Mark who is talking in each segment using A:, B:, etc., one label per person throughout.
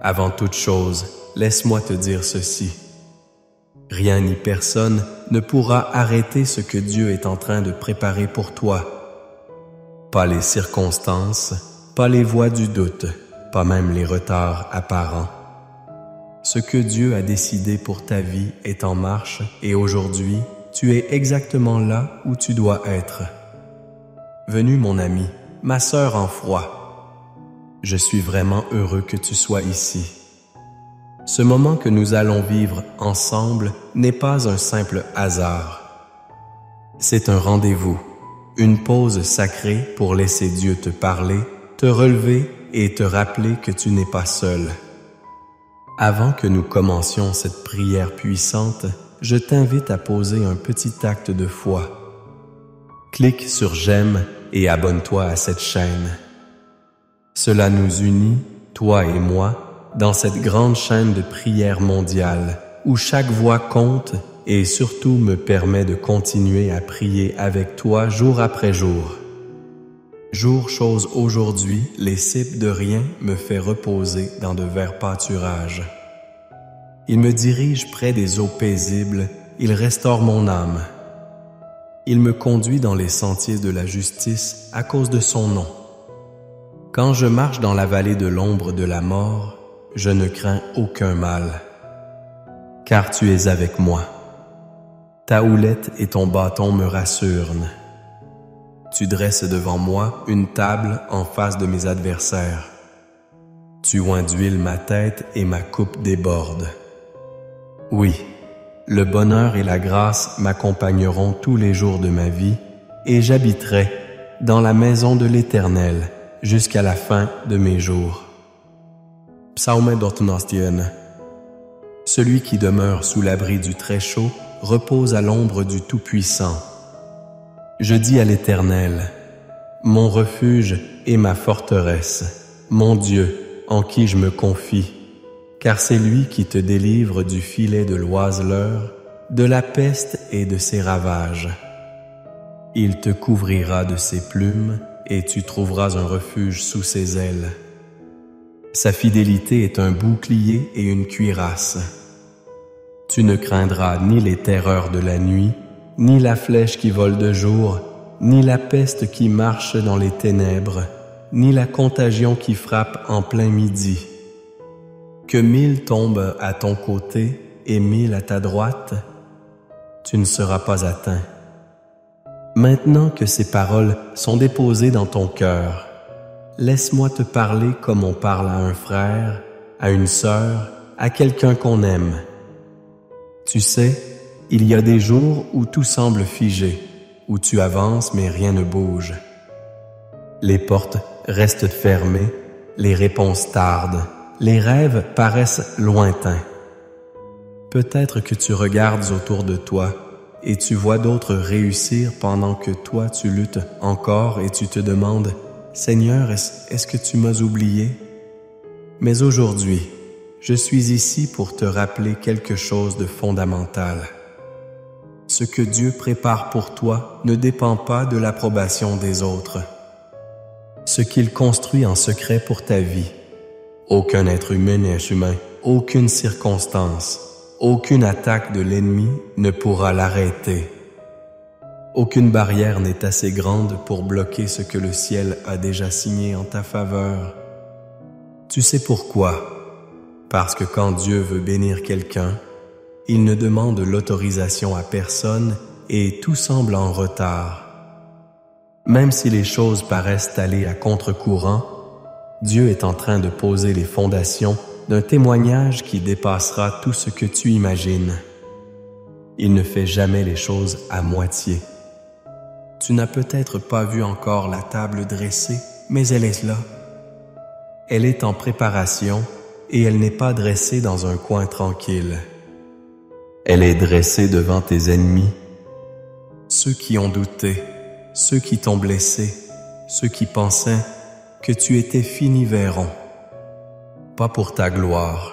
A: Avant toute chose, laisse-moi te dire ceci. Rien ni personne ne pourra arrêter ce que Dieu est en train de préparer pour toi. Pas les circonstances, pas les voies du doute, pas même les retards apparents. Ce que Dieu a décidé pour ta vie est en marche et aujourd'hui, tu es exactement là où tu dois être. Venue mon ami, ma sœur en froid, je suis vraiment heureux que tu sois ici. Ce moment que nous allons vivre ensemble n'est pas un simple hasard. C'est un rendez-vous, une pause sacrée pour laisser Dieu te parler, te relever et te rappeler que tu n'es pas seul. Avant que nous commencions cette prière puissante, je t'invite à poser un petit acte de foi. Clique sur j'aime et abonne-toi à cette chaîne. Cela nous unit, toi et moi, dans cette grande chaîne de prière mondiale où chaque voix compte et surtout me permet de continuer à prier avec toi jour après jour. Jour chose aujourd'hui, les cipes de rien me fait reposer dans de verts pâturages. Il me dirige près des eaux paisibles, il restaure mon âme. Il me conduit dans les sentiers de la justice à cause de son nom. Quand je marche dans la vallée de l'ombre de la mort, je ne crains aucun mal, car tu es avec moi. Ta houlette et ton bâton me rassurent. Tu dresses devant moi une table en face de mes adversaires. Tu oins d'huile ma tête et ma coupe déborde. Oui, le bonheur et la grâce m'accompagneront tous les jours de ma vie et j'habiterai dans la maison de l'Éternel jusqu'à la fin de mes jours. Psaume 19. Celui qui demeure sous l'abri du Très-Chaud repose à l'ombre du Tout-Puissant. Je dis à l'Éternel, mon refuge et ma forteresse, mon Dieu en qui je me confie, car c'est lui qui te délivre du filet de l'oiseleur, de la peste et de ses ravages. Il te couvrira de ses plumes et tu trouveras un refuge sous ses ailes. Sa fidélité est un bouclier et une cuirasse. Tu ne craindras ni les terreurs de la nuit, ni la flèche qui vole de jour, ni la peste qui marche dans les ténèbres, ni la contagion qui frappe en plein midi. Que 1000 tombent à ton côté et 1000 à ta droite, tu ne seras pas atteint. Maintenant que ces paroles sont déposées dans ton cœur, laisse-moi te parler comme on parle à un frère, à une sœur, à quelqu'un qu'on aime. Tu sais, il y a des jours où tout semble figé, où tu avances mais rien ne bouge. Les portes restent fermées, les réponses tardent, les rêves paraissent lointains. Peut-être que tu regardes autour de toi et tu vois d'autres réussir pendant que toi tu luttes encore et tu te demandes « Seigneur, est-ce que tu m'as oublié ?» Mais aujourd'hui, je suis ici pour te rappeler quelque chose de fondamental. Ce que Dieu prépare pour toi ne dépend pas de l'approbation des autres. Ce qu'il construit en secret pour ta vie, aucun être humain n'est humain, aucune circonstance, aucune attaque de l'ennemi ne pourra l'arrêter. Aucune barrière n'est assez grande pour bloquer ce que le ciel a déjà signé en ta faveur. Tu sais pourquoi? Parce que quand Dieu veut bénir quelqu'un, il ne demande l'autorisation à personne et tout semble en retard. Même si les choses paraissent aller à contre-courant, Dieu est en train de poser les fondations d'un témoignage qui dépassera tout ce que tu imagines. Il ne fait jamais les choses à moitié. Tu n'as peut-être pas vu encore la table dressée, mais elle est là. Elle est en préparation et elle n'est pas dressée dans un coin tranquille. Elle est dressée devant tes ennemis, ceux qui ont douté, ceux qui t'ont blessé, ceux qui pensaient que tu étais fini verront. Pas pour ta gloire,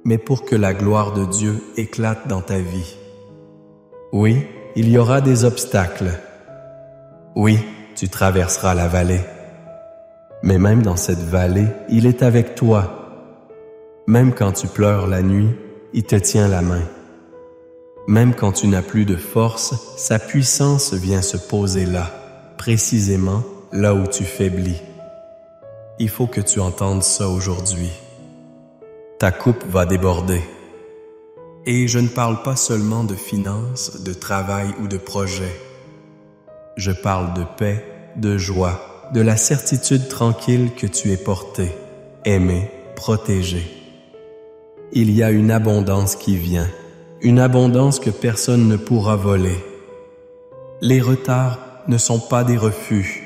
A: mais pour que la gloire de Dieu éclate dans ta vie. Oui, il y aura des obstacles. Oui, tu traverseras la vallée. Mais même dans cette vallée, il est avec toi. Même quand tu pleures la nuit, il te tient la main. Même quand tu n'as plus de force, sa puissance vient se poser là, précisément là où tu faiblis. Il faut que tu entendes ça aujourd'hui. Ta coupe va déborder. Et je ne parle pas seulement de finances, de travail ou de projets. Je parle de paix, de joie, de la certitude tranquille que tu es porté, aimé, protégé. Il y a une abondance qui vient, une abondance que personne ne pourra voler. Les retards ne sont pas des refus.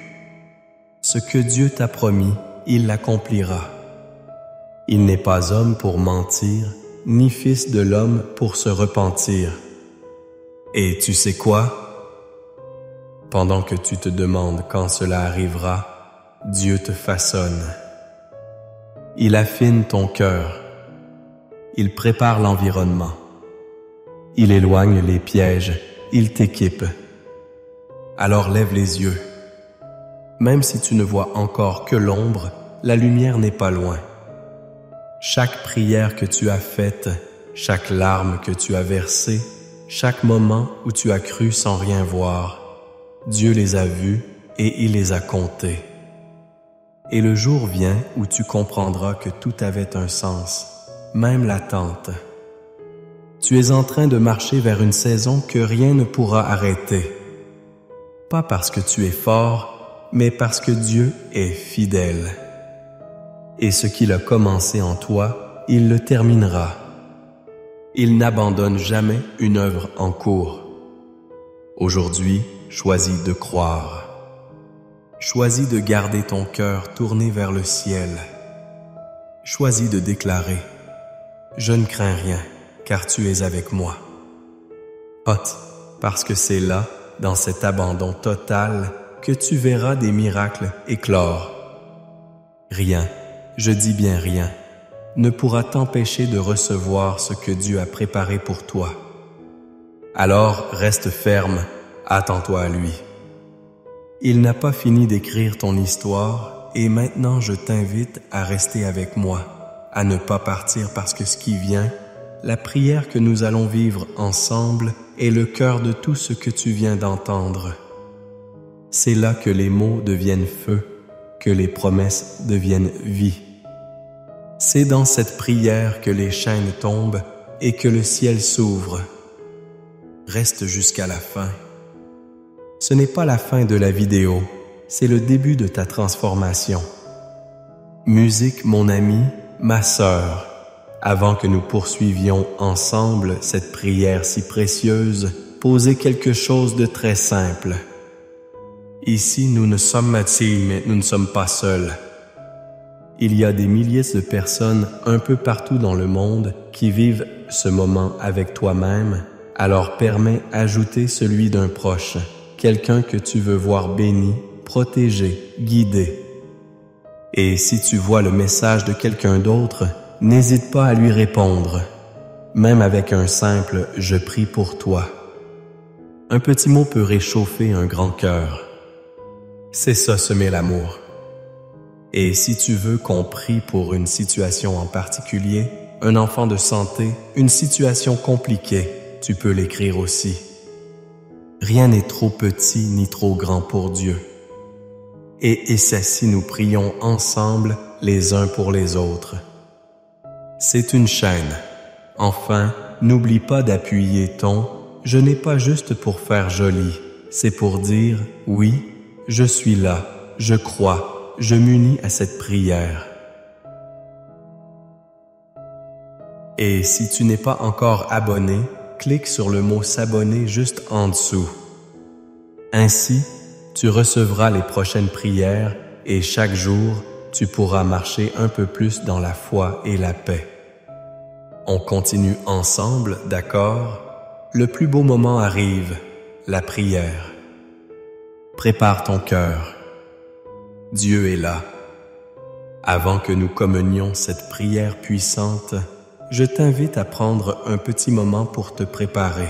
A: Ce que Dieu t'a promis, il l'accomplira. Il n'est pas homme pour mentir, ni fils de l'homme pour se repentir. Et tu sais quoi? Pendant que tu te demandes quand cela arrivera, Dieu te façonne. Il affine ton cœur. Il prépare l'environnement. Il éloigne les pièges. Il t'équipe. Alors lève les yeux. Même si tu ne vois encore que l'ombre, la lumière n'est pas loin. Chaque prière que tu as faite, chaque larme que tu as versée, chaque moment où tu as cru sans rien voir, Dieu les a vus et il les a comptés. Et le jour vient où tu comprendras que tout avait un sens, même l'attente. Tu es en train de marcher vers une saison que rien ne pourra arrêter. Pas parce que tu es fort, mais parce que Dieu est fidèle. Et ce qu'il a commencé en toi, il le terminera. Il n'abandonne jamais une œuvre en cours. Aujourd'hui, choisis de croire. Choisis de garder ton cœur tourné vers le ciel. Choisis de déclarer « Je ne crains rien, car tu es avec moi. » Hôte, parce que c'est là, dans cet abandon total, que tu verras des miracles éclore. Rien, je dis bien rien, ne pourra t'empêcher de recevoir ce que Dieu a préparé pour toi. Alors reste ferme, attends-toi à lui. Il n'a pas fini d'écrire ton histoire et maintenant je t'invite à rester avec moi, à ne pas partir parce que ce qui vient, la prière que nous allons vivre ensemble est le cœur de tout ce que tu viens d'entendre. C'est là que les mots deviennent feu, que les promesses deviennent vie. C'est dans cette prière que les chaînes tombent et que le ciel s'ouvre. Reste jusqu'à la fin. Ce n'est pas la fin de la vidéo, c'est le début de ta transformation. Musique, mon ami, ma sœur, avant que nous poursuivions ensemble cette prière si précieuse, posez quelque chose de très simple. Ici, nous ne sommes Mathilde, mais nous ne sommes pas seuls. Il y a des milliers de personnes un peu partout dans le monde qui vivent ce moment avec toi-même, alors permets ajouter celui d'un proche, quelqu'un que tu veux voir béni, protégé, guidé. Et si tu vois le message de quelqu'un d'autre, n'hésite pas à lui répondre, même avec un simple « je prie pour toi ». Un petit mot peut réchauffer un grand cœur. C'est ça, semer l'amour. Et si tu veux qu'on prie pour une situation en particulier, un enfant de santé, une situation compliquée, tu peux l'écrire aussi. Rien n'est trop petit ni trop grand pour Dieu. Et c'est si nous prions ensemble les uns pour les autres. C'est une chaîne. Enfin, n'oublie pas d'appuyer ton « je n'ai pas juste pour faire joli », c'est pour dire « oui, je suis là, je crois ». Je m'unis à cette prière. Et si tu n'es pas encore abonné, clique sur le mot s'abonner juste en dessous. Ainsi, tu recevras les prochaines prières et chaque jour, tu pourras marcher un peu plus dans la foi et la paix. On continue ensemble, d'accord? Le plus beau moment arrive, la prière. Prépare ton cœur. Dieu est là. Avant que nous communions cette prière puissante, je t'invite à prendre un petit moment pour te préparer.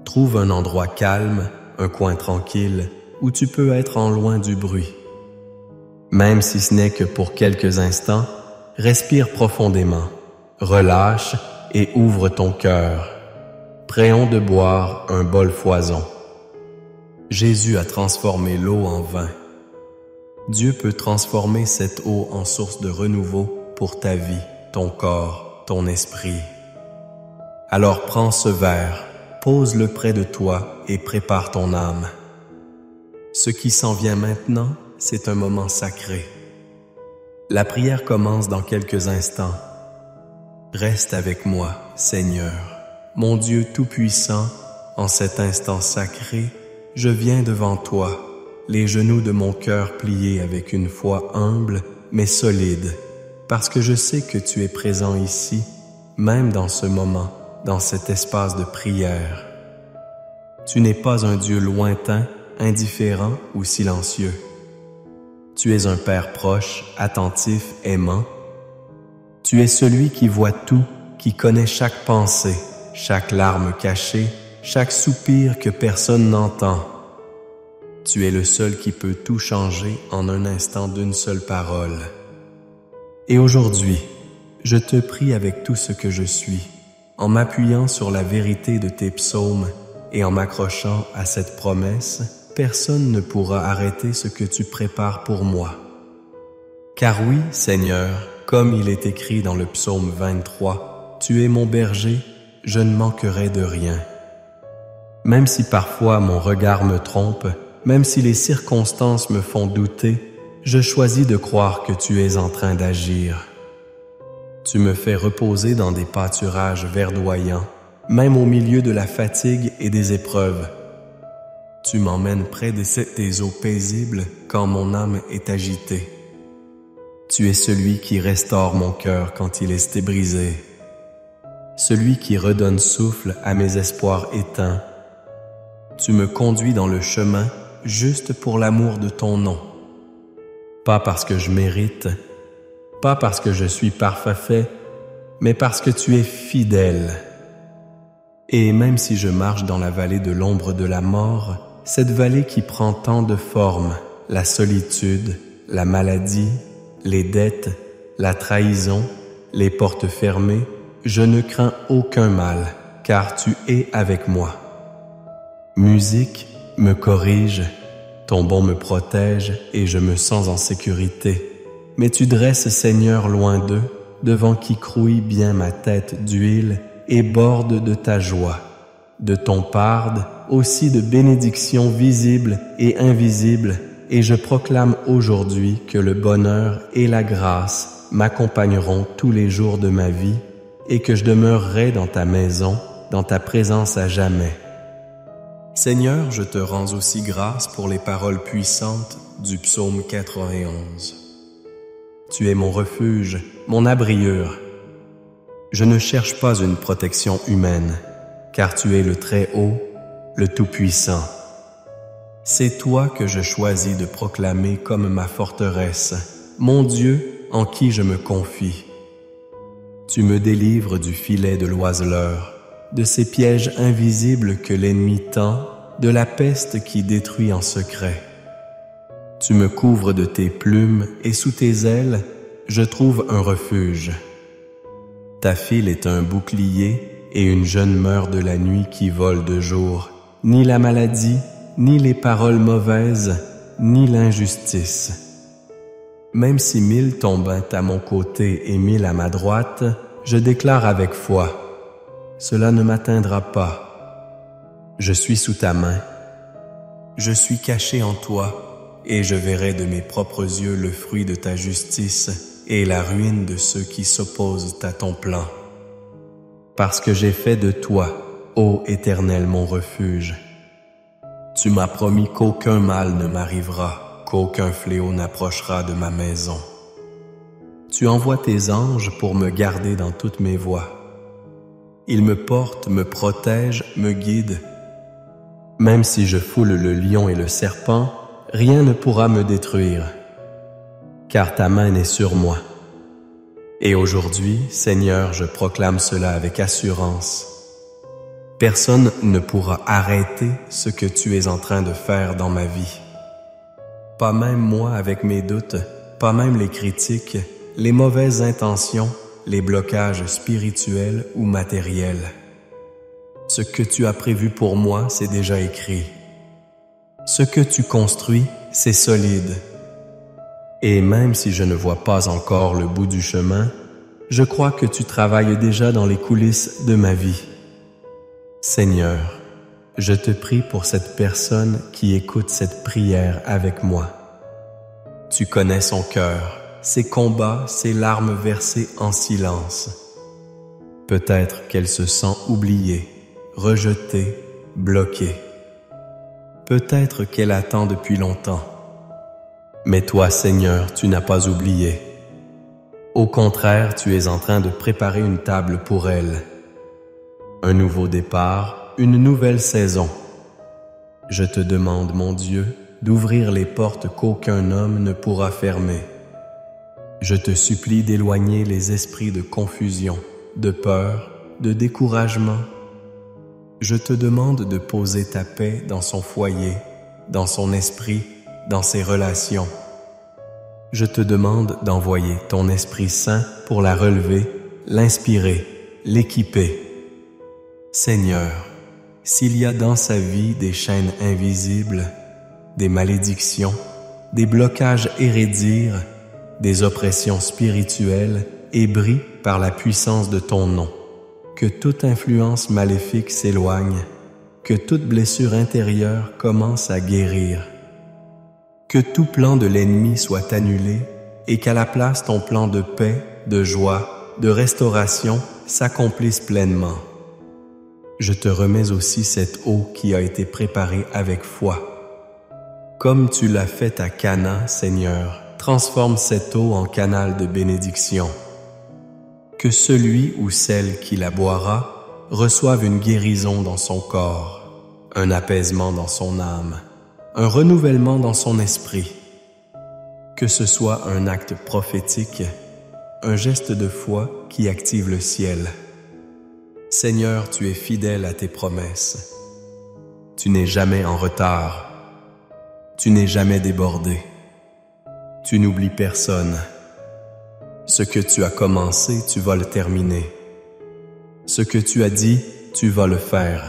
A: Trouve un endroit calme, un coin tranquille, où tu peux être en loin du bruit. Même si ce n'est que pour quelques instants, respire profondément, relâche et ouvre ton cœur. Préons de boire un bol foison. Jésus a transformé l'eau en vin. Dieu peut transformer cette eau en source de renouveau pour ta vie, ton corps, ton esprit. Alors prends ce verre, pose-le près de toi et prépare ton âme. Ce qui s'en vient maintenant, c'est un moment sacré. La prière commence dans quelques instants. Reste avec moi, Seigneur, mon Dieu Tout-Puissant, en cet instant sacré, je viens devant toi, les genoux de mon cœur pliés avec une foi humble mais solide, parce que je sais que tu es présent ici, même dans ce moment, dans cet espace de prière. Tu n'es pas un Dieu lointain, indifférent ou silencieux. Tu es un Père proche, attentif, aimant. Tu es celui qui voit tout, qui connaît chaque pensée, chaque larme cachée, chaque soupir que personne n'entend. Tu es le seul qui peut tout changer en un instant d'une seule parole. Et aujourd'hui, je te prie avec tout ce que je suis, en m'appuyant sur la vérité de tes psaumes et en m'accrochant à cette promesse, personne ne pourra arrêter ce que tu prépares pour moi. Car oui, Seigneur, comme il est écrit dans le psaume 23, tu es mon berger, je ne manquerai de rien. Même si parfois mon regard me trompe, même si les circonstances me font douter, je choisis de croire que tu es en train d'agir. Tu me fais reposer dans des pâturages verdoyants, même au milieu de la fatigue et des épreuves. Tu m'emmènes près de tes eaux paisibles quand mon âme est agitée. Tu es celui qui restaure mon cœur quand il est brisé, celui qui redonne souffle à mes espoirs éteints. Tu me conduis dans le chemin juste pour l'amour de ton nom. Pas parce que je mérite, pas parce que je suis parfait, mais parce que tu es fidèle. Et même si je marche dans la vallée de l'ombre de la mort, cette vallée qui prend tant de formes, la solitude, la maladie, les dettes, la trahison, les portes fermées, je ne crains aucun mal, car tu es avec moi. Musique me corrige, ton bon me protège et je me sens en sécurité. Mais tu dresses, Seigneur, loin d'eux, devant qui crouille bien ma tête d'huile et borde de ta joie, de ton parde, aussi de bénédictions visibles et invisibles, et je proclame aujourd'hui que le bonheur et la grâce m'accompagneront tous les jours de ma vie et que je demeurerai dans ta maison, dans ta présence à jamais. Seigneur, je te rends aussi grâce pour les paroles puissantes du psaume 91. Tu es mon refuge, mon abriure. Je ne cherche pas une protection humaine, car tu es le Très-Haut, le Tout-Puissant. C'est toi que je choisis de proclamer comme ma forteresse, mon Dieu en qui je me confie. Tu me délivres du filet de l'oiseleur, de ces pièges invisibles que l'ennemi tend, de la peste qui détruit en secret. Tu me couvres de tes plumes et sous tes ailes, je trouve un refuge. Ta file est un bouclier et une jeune meurt de la nuit qui vole de jour. Ni la maladie, ni les paroles mauvaises, ni l'injustice. Même si 1000 tombent à mon côté et 1000 à ma droite, je déclare avec foi, cela ne m'atteindra pas. Je suis sous ta main. Je suis caché en toi, et je verrai de mes propres yeux le fruit de ta justice et la ruine de ceux qui s'opposent à ton plan. Parce que j'ai fait de toi, ô Éternel, mon refuge. Tu m'as promis qu'aucun mal ne m'arrivera, qu'aucun fléau n'approchera de ma maison. Tu envoies tes anges pour me garder dans toutes mes voies. Ils me portent, me protègent, me guident. Même si je foule le lion et le serpent, rien ne pourra me détruire, car ta main est sur moi. Et aujourd'hui, Seigneur, je proclame cela avec assurance. Personne ne pourra arrêter ce que tu es en train de faire dans ma vie. Pas même moi avec mes doutes, pas même les critiques, les mauvaises intentions, les blocages spirituels ou matériels. Ce que tu as prévu pour moi, c'est déjà écrit. Ce que tu construis, c'est solide. Et même si je ne vois pas encore le bout du chemin, je crois que tu travailles déjà dans les coulisses de ma vie. Seigneur, je te prie pour cette personne qui écoute cette prière avec moi. Tu connais son cœur, ses combats, ses larmes versées en silence. Peut-être qu'elle se sent oubliée, rejetée, bloquée. Peut-être qu'elle attend depuis longtemps. Mais toi, Seigneur, tu n'as pas oublié. Au contraire, tu es en train de préparer une table pour elle. Un nouveau départ, une nouvelle saison. Je te demande, mon Dieu, d'ouvrir les portes qu'aucun homme ne pourra fermer. Je te supplie d'éloigner les esprits de confusion, de peur, de découragement. Je te demande de poser ta paix dans son foyer, dans son esprit, dans ses relations. Je te demande d'envoyer ton Esprit Saint pour la relever, l'inspirer, l'équiper. Seigneur, s'il y a dans sa vie des chaînes invisibles, des malédictions, des blocages héréditaires, des oppressions spirituelles, ébris par la puissance de ton nom, que toute influence maléfique s'éloigne, que toute blessure intérieure commence à guérir. Que tout plan de l'ennemi soit annulé et qu'à la place ton plan de paix, de joie, de restauration s'accomplisse pleinement. Je te remets aussi cette eau qui a été préparée avec foi. Comme tu l'as fait à Cana, Seigneur, transforme cette eau en canal de bénédiction. Que celui ou celle qui la boira reçoive une guérison dans son corps, un apaisement dans son âme, un renouvellement dans son esprit. Que ce soit un acte prophétique, un geste de foi qui active le ciel. Seigneur, tu es fidèle à tes promesses. Tu n'es jamais en retard. Tu n'es jamais débordé. Tu n'oublies personne. Ce que tu as commencé, tu vas le terminer. Ce que tu as dit, tu vas le faire.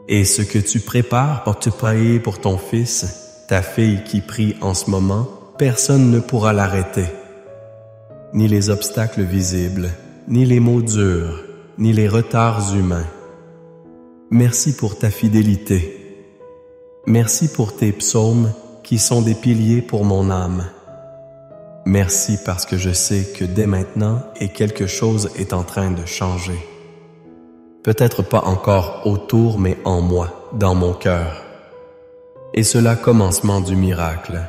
A: Et ce que tu prépares pour te prier pour ton fils, ta fille qui prie en ce moment, personne ne pourra l'arrêter. Ni les obstacles visibles, ni les mots durs, ni les retards humains. Merci pour ta fidélité. Merci pour tes psaumes qui sont des piliers pour mon âme. Merci parce que je sais que dès maintenant et quelque chose est en train de changer. Peut-être pas encore autour, mais en moi, dans mon cœur. Et cela commencement du miracle.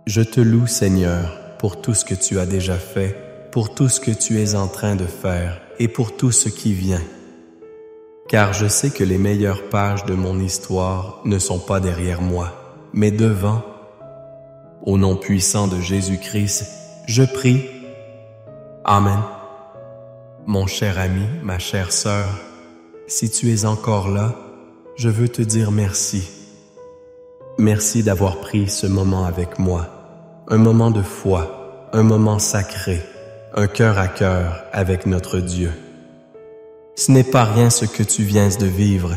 A: Je te loue, Seigneur, pour tout ce que tu as déjà fait, pour tout ce que tu es en train de faire et pour tout ce qui vient. Car je sais que les meilleures pages de mon histoire ne sont pas derrière moi, mais devant. Au nom puissant de Jésus-Christ, je prie. Amen. Mon cher ami, ma chère sœur, si tu es encore là, je veux te dire merci. Merci d'avoir pris ce moment avec moi, un moment de foi, un moment sacré, un cœur à cœur avec notre Dieu. Ce n'est pas rien ce que tu viens de vivre.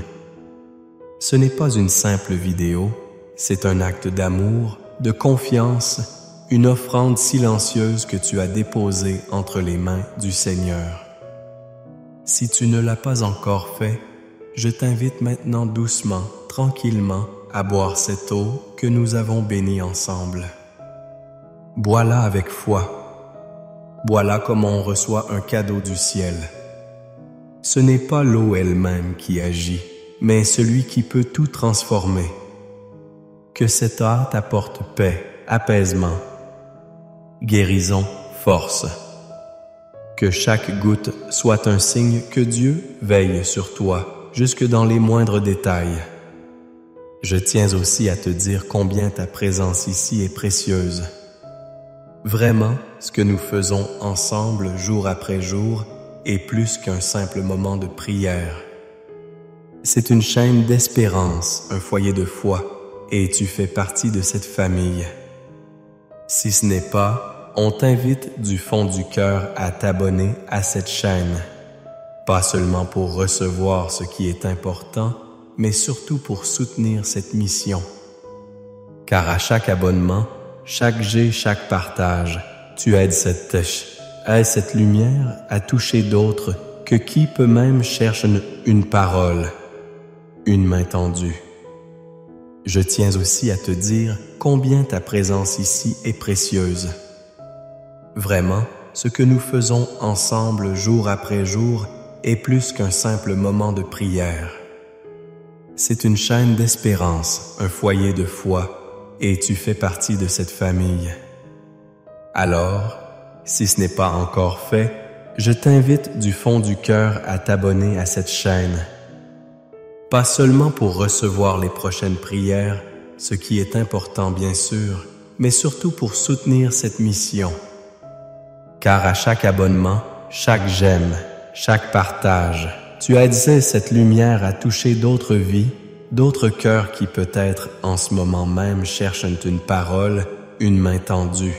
A: Ce n'est pas une simple vidéo, c'est un acte d'amour, de confiance, une offrande silencieuse que tu as déposée entre les mains du Seigneur. Si tu ne l'as pas encore fait, je t'invite maintenant doucement, tranquillement, à boire cette eau que nous avons bénie ensemble. Bois-la avec foi. Bois-la comme on reçoit un cadeau du ciel. Ce n'est pas l'eau elle-même qui agit, mais celui qui peut tout transformer. Que cette eau t'apporte paix, apaisement, guérison, force. Que chaque goutte soit un signe que Dieu veille sur toi, jusque dans les moindres détails. Je tiens aussi à te dire combien ta présence ici est précieuse. Vraiment, ce que nous faisons ensemble jour après jour est plus qu'un simple moment de prière. C'est une chaîne d'espérance, un foyer de foi, et tu fais partie de cette famille. Si ce n'est pas, on t'invite du fond du cœur à t'abonner à cette chaîne, pas seulement pour recevoir ce qui est important, mais surtout pour soutenir cette mission. Car à chaque abonnement, chaque jet, chaque partage, tu aides cette lumière à toucher d'autres que qui peut même chercher une parole, une main tendue. Je tiens aussi à te dire combien ta présence ici est précieuse. Vraiment, ce que nous faisons ensemble jour après jour est plus qu'un simple moment de prière. C'est une chaîne d'espérance, un foyer de foi, et tu fais partie de cette famille. Alors, si ce n'est pas encore fait, je t'invite du fond du cœur à t'abonner à cette chaîne. Pas seulement pour recevoir les prochaines prières, ce qui est important bien sûr, mais surtout pour soutenir cette mission. Car à chaque abonnement, chaque j'aime, chaque partage, tu aides cette lumière à toucher d'autres vies, d'autres cœurs qui peut-être en ce moment même cherchent une parole, une main tendue.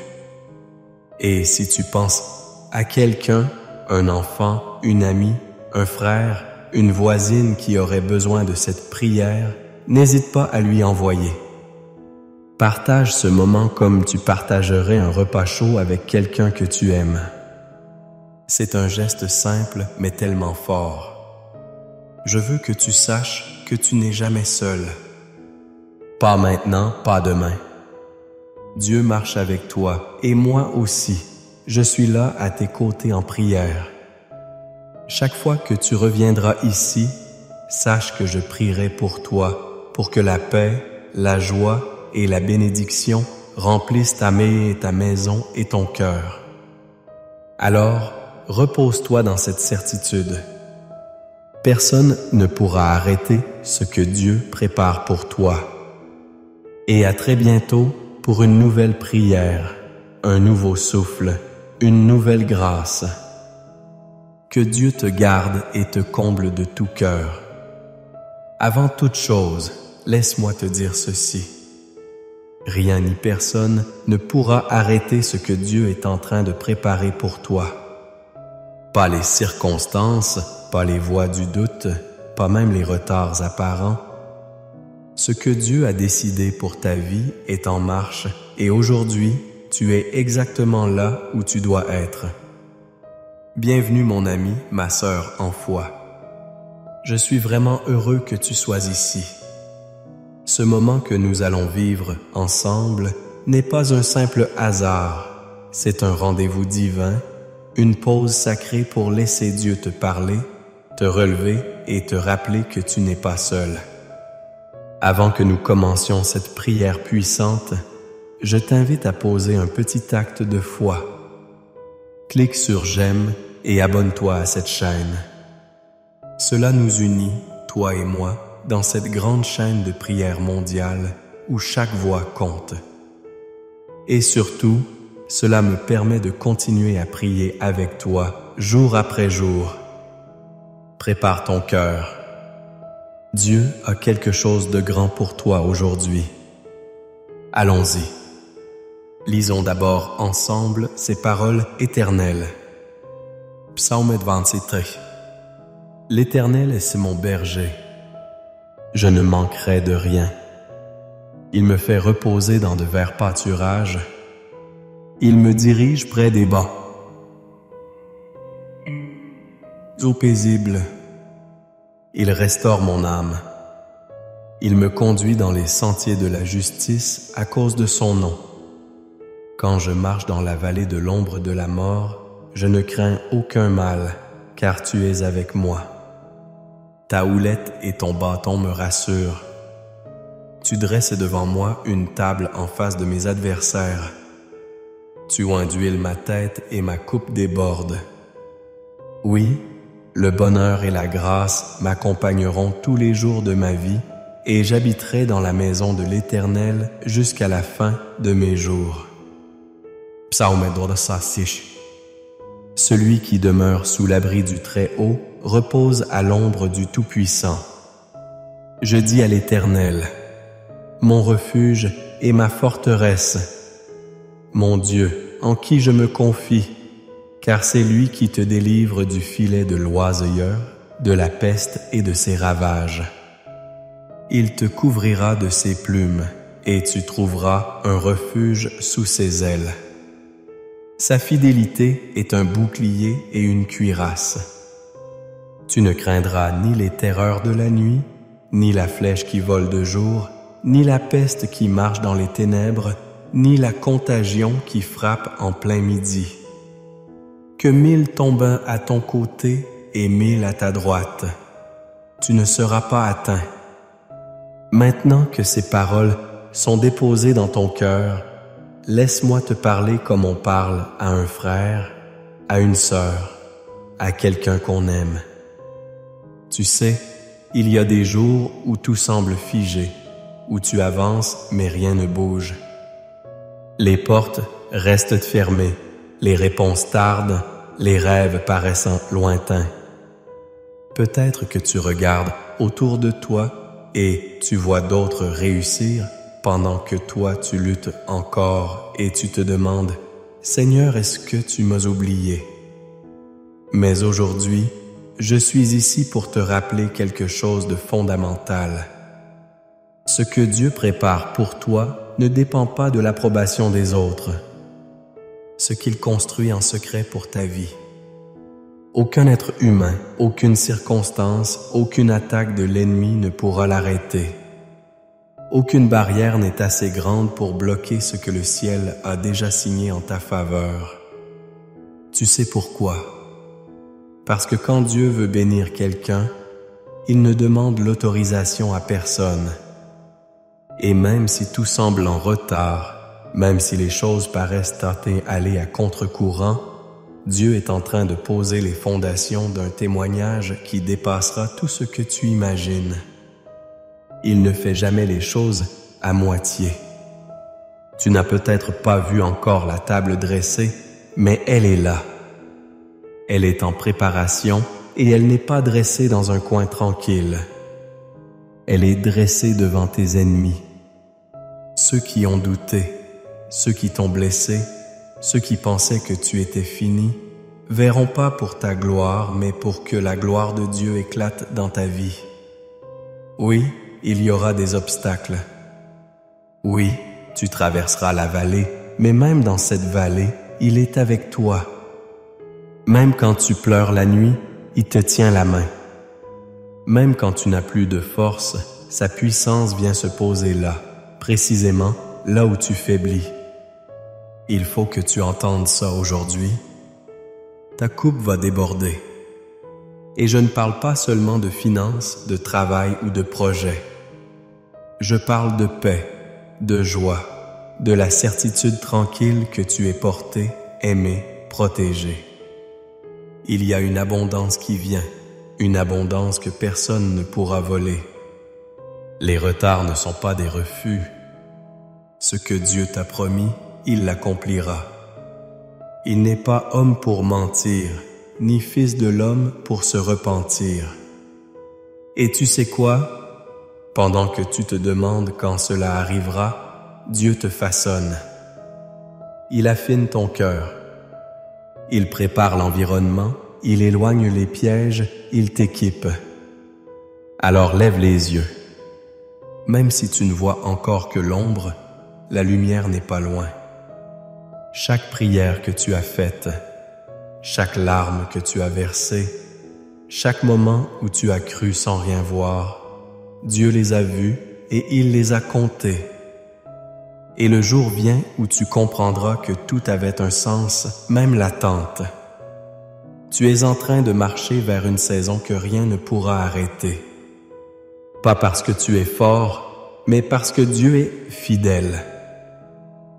A: Et si tu penses à quelqu'un, un enfant, une amie, un frère, une voisine qui aurait besoin de cette prière, n'hésite pas à lui envoyer. Partage ce moment comme tu partagerais un repas chaud avec quelqu'un que tu aimes. C'est un geste simple mais tellement fort. Je veux que tu saches que tu n'es jamais seul. Pas maintenant, pas demain. Dieu marche avec toi et moi aussi. Je suis là à tes côtés en prière. Chaque fois que tu reviendras ici, sache que je prierai pour toi, pour que la paix, la joie et la bénédiction remplissent ta maison et ton cœur. Alors, repose-toi dans cette certitude. Personne ne pourra arrêter ce que Dieu prépare pour toi. Et à très bientôt pour une nouvelle prière, un nouveau souffle, une nouvelle grâce. Que Dieu te garde et te comble de tout cœur. Avant toute chose, laisse-moi te dire ceci. Rien ni personne ne pourra arrêter ce que Dieu est en train de préparer pour toi. Pas les circonstances, pas les voies du doute, pas même les retards apparents. Ce que Dieu a décidé pour ta vie est en marche et aujourd'hui, tu es exactement là où tu dois être. Bienvenue mon ami, ma sœur en foi. Je suis vraiment heureux que tu sois ici. Ce moment que nous allons vivre ensemble n'est pas un simple hasard, c'est un rendez-vous divin, une pause sacrée pour laisser Dieu te parler, te relever et te rappeler que tu n'es pas seul. Avant que nous commencions cette prière puissante, je t'invite à poser un petit acte de foi. Clique sur j'aime et abonne-toi à cette chaîne. Cela nous unit, toi et moi, dans cette grande chaîne de prière mondiale où chaque voix compte. Et surtout, cela me permet de continuer à prier avec toi jour après jour. Prépare ton cœur. Dieu a quelque chose de grand pour toi aujourd'hui. Allons-y. Lisons d'abord ensemble ces paroles éternelles. Psaume 23. L'Éternel est mon berger. Je ne manquerai de rien. Il me fait reposer dans de verts pâturages. Il me dirige près des bancs. Eaux paisibles. Il restaure mon âme. Il me conduit dans les sentiers de la justice à cause de son nom. Quand je marche dans la vallée de l'ombre de la mort, je ne crains aucun mal, car tu es avec moi. Ta houlette et ton bâton me rassurent. Tu dresses devant moi une table en face de mes adversaires. Tu oins d'huile ma tête et ma coupe déborde. Oui, le bonheur et la grâce m'accompagneront tous les jours de ma vie et j'habiterai dans la maison de l'Éternel jusqu'à la fin de mes jours. Psaume 26. Celui qui demeure sous l'abri du Très-Haut repose à l'ombre du Tout-Puissant. Je dis à l'Éternel, mon refuge et ma forteresse, mon Dieu, en qui je me confie, car c'est lui qui te délivre du filet de l'oisilleur, de la peste et de ses ravages. Il te couvrira de ses plumes, et tu trouveras un refuge sous ses ailes. Sa fidélité est un bouclier et une cuirasse. Tu ne craindras ni les terreurs de la nuit, ni la flèche qui vole de jour, ni la peste qui marche dans les ténèbres, ni la contagion qui frappe en plein midi. Que 1000 tombent à ton côté et 1000 à ta droite, tu ne seras pas atteint. Maintenant que ces paroles sont déposées dans ton cœur, laisse-moi te parler comme on parle à un frère, à une sœur, à quelqu'un qu'on aime. Tu sais, il y a des jours où tout semble figé, où tu avances mais rien ne bouge. Les portes restent fermées, les réponses tardent, les rêves paraissant lointains. Peut-être que tu regardes autour de toi et tu vois d'autres réussir pendant que toi tu luttes encore et tu te demandes « Seigneur, est-ce que tu m'as oublié ?» Mais aujourd'hui, je suis ici pour te rappeler quelque chose de fondamental. Ce que Dieu prépare pour toi ne dépend pas de l'approbation des autres. Ce qu'il construit en secret pour ta vie. Aucun être humain, aucune circonstance, aucune attaque de l'ennemi ne pourra l'arrêter. Aucune barrière n'est assez grande pour bloquer ce que le ciel a déjà signé en ta faveur. Tu sais pourquoi? Parce que quand Dieu veut bénir quelqu'un, il ne demande l'autorisation à personne. Et même si tout semble en retard, même si les choses paraissent aller à contre-courant, Dieu est en train de poser les fondations d'un témoignage qui dépassera tout ce que tu imagines. Il ne fait jamais les choses à moitié. Tu n'as peut-être pas vu encore la table dressée, mais elle est là. Elle est en préparation et elle n'est pas dressée dans un coin tranquille. Elle est dressée devant tes ennemis. Ceux qui ont douté, ceux qui t'ont blessé, ceux qui pensaient que tu étais fini, verront pas pour ta gloire, mais pour que la gloire de Dieu éclate dans ta vie. Oui, il y aura des obstacles. Oui, tu traverseras la vallée, mais même dans cette vallée, il est avec toi. Même quand tu pleures la nuit, il te tient la main. Même quand tu n'as plus de force, sa puissance vient se poser là, précisément là où tu faiblis. Il faut que tu entendes ça aujourd'hui. Ta coupe va déborder. Et je ne parle pas seulement de finances, de travail ou de projets. Je parle de paix, de joie, de la certitude tranquille que tu es porté, aimé, protégé. Il y a une abondance qui vient, une abondance que personne ne pourra voler. Les retards ne sont pas des refus. Ce que Dieu t'a promis, il l'accomplira. Il n'est pas homme pour mentir, ni fils de l'homme pour se repentir. Et tu sais quoi? Pendant que tu te demandes quand cela arrivera, Dieu te façonne. Il affine ton cœur. Il prépare l'environnement, il éloigne les pièges, il t'équipe. Alors lève les yeux. Même si tu ne vois encore que l'ombre, la lumière n'est pas loin. Chaque prière que tu as faite, chaque larme que tu as versée, chaque moment où tu as cru sans rien voir, Dieu les a vus et il les a comptés. Et le jour vient où tu comprendras que tout avait un sens, même l'attente. Tu es en train de marcher vers une saison que rien ne pourra arrêter. Pas parce que tu es fort, mais parce que Dieu est fidèle.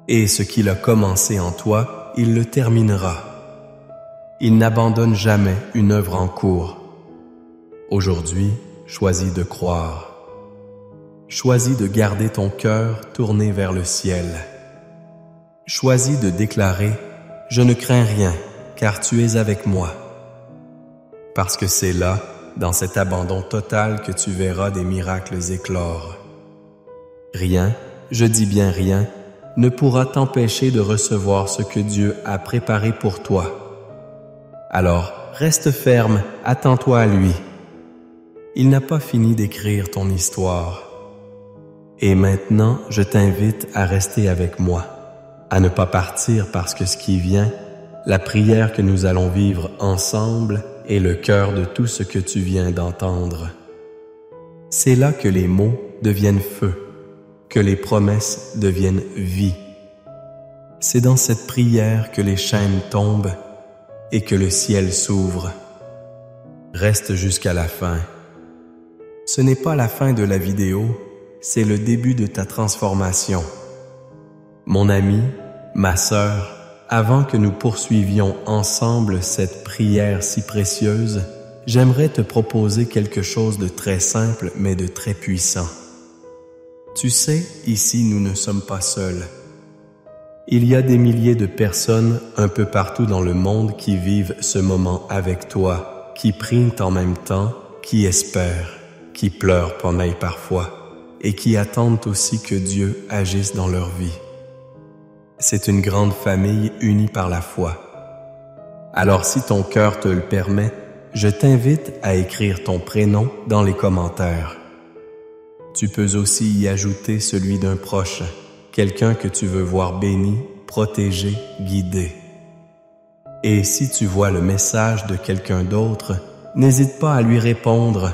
A: Et ce qu'il a commencé en toi, il le terminera. Il n'abandonne jamais une œuvre en cours. Aujourd'hui, choisis de croire. Choisis de garder ton cœur tourné vers le ciel. Choisis de déclarer « Je ne crains rien, car tu es avec moi ». Parce que c'est là, dans cet abandon total, que tu verras des miracles éclore. Rien, je dis bien rien, ne pourra t'empêcher de recevoir ce que Dieu a préparé pour toi. Alors, reste ferme, attends-toi à lui. Il n'a pas fini d'écrire ton histoire. Et maintenant, je t'invite à rester avec moi, à ne pas partir parce que ce qui vient, la prière que nous allons vivre ensemble, est le cœur de tout ce que tu viens d'entendre. C'est là que les mots deviennent feu, que les promesses deviennent vie. C'est dans cette prière que les chaînes tombent et que le ciel s'ouvre. Reste jusqu'à la fin. Ce n'est pas la fin de la vidéo, c'est le début de ta transformation. Mon ami, ma sœur, avant que nous poursuivions ensemble cette prière si précieuse, j'aimerais te proposer quelque chose de très simple mais de très puissant. Tu sais, ici nous ne sommes pas seuls. Il y a des milliers de personnes un peu partout dans le monde qui vivent ce moment avec toi, qui prient en même temps, qui espèrent, qui pleurent parfois, et qui attendent aussi que Dieu agisse dans leur vie. C'est une grande famille unie par la foi. Alors si ton cœur te le permet, je t'invite à écrire ton prénom dans les commentaires. Tu peux aussi y ajouter celui d'un proche, quelqu'un que tu veux voir béni, protégé, guidé. Et si tu vois le message de quelqu'un d'autre, n'hésite pas à lui répondre,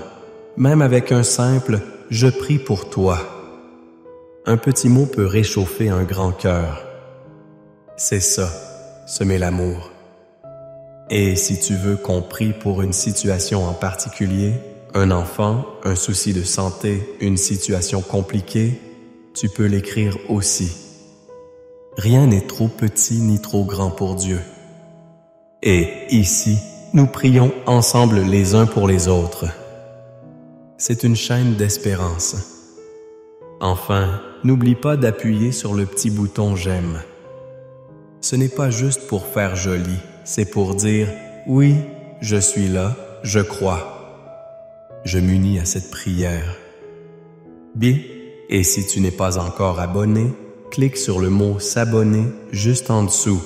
A: même avec un simple « Je prie pour toi ». Un petit mot peut réchauffer un grand cœur. C'est ça, semer l'amour. Et si tu veux qu'on prie pour une situation en particulier, un enfant, un souci de santé, une situation compliquée, tu peux l'écrire aussi. Rien n'est trop petit ni trop grand pour Dieu. Et ici, nous prions ensemble les uns pour les autres. C'est une chaîne d'espérance. Enfin, n'oublie pas d'appuyer sur le petit bouton « J'aime ». Ce n'est pas juste pour faire joli, c'est pour dire « Oui, je suis là, je crois ». Je m'unis à cette prière. Bien, et si tu n'es pas encore abonné, clique sur le mot « S'abonner » juste en dessous.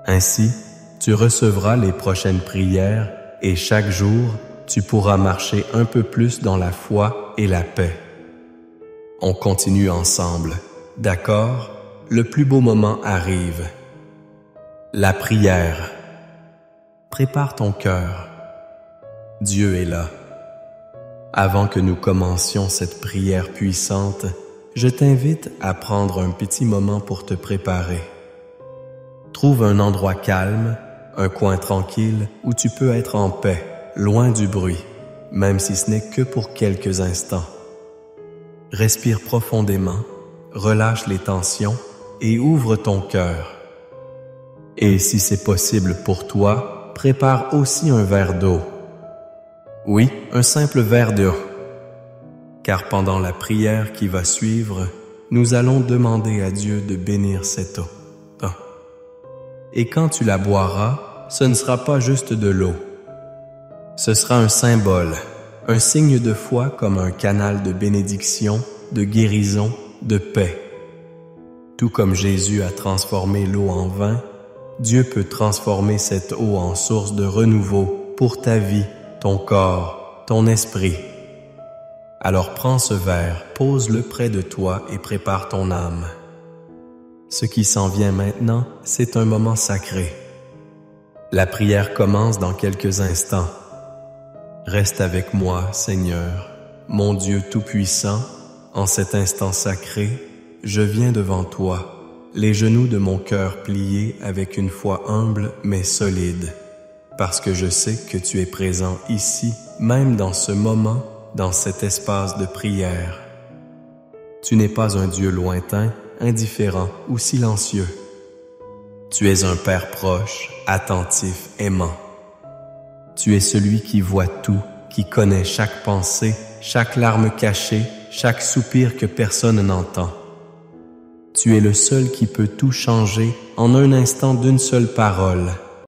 A: Ainsi, tu recevras les prochaines prières et chaque jour, tu pourras marcher un peu plus dans la foi et la paix. On continue ensemble, d'accord? Le plus beau moment arrive. La prière. Prépare ton cœur. Dieu est là. Avant que nous commencions cette prière puissante, je t'invite à prendre un petit moment pour te préparer. Trouve un endroit calme, un coin tranquille où tu peux être en paix, loin du bruit, même si ce n'est que pour quelques instants. Respire profondément, relâche les tensions et ouvre ton cœur. Et si c'est possible pour toi, prépare aussi un verre d'eau. Oui, un simple verre d'eau. Car pendant la prière qui va suivre, nous allons demander à Dieu de bénir cette eau. Et quand tu la boiras, ce ne sera pas juste de l'eau. Ce sera un symbole, un signe de foi comme un canal de bénédiction, de guérison, de paix. Tout comme Jésus a transformé l'eau en vin, Dieu peut transformer cette eau en source de renouveau pour ta vie, ton corps, ton esprit. Alors prends ce verre, pose-le près de toi et prépare ton âme. Ce qui s'en vient maintenant, c'est un moment sacré. La prière commence dans quelques instants. Reste avec moi, Seigneur, mon Dieu Tout-Puissant, en cet instant sacré, je viens devant toi, les genoux de mon cœur pliés avec une foi humble mais solide. Parce que je sais que tu es présent ici, même dans ce moment, dans cet espace de prière. Tu n'es pas un Dieu lointain, indifférent ou silencieux. Tu es un Père proche, attentif, aimant. Tu es celui qui voit tout, qui connaît chaque pensée, chaque larme cachée, chaque soupir que personne n'entend. Tu es le seul qui peut tout changer en un instant d'une seule parole.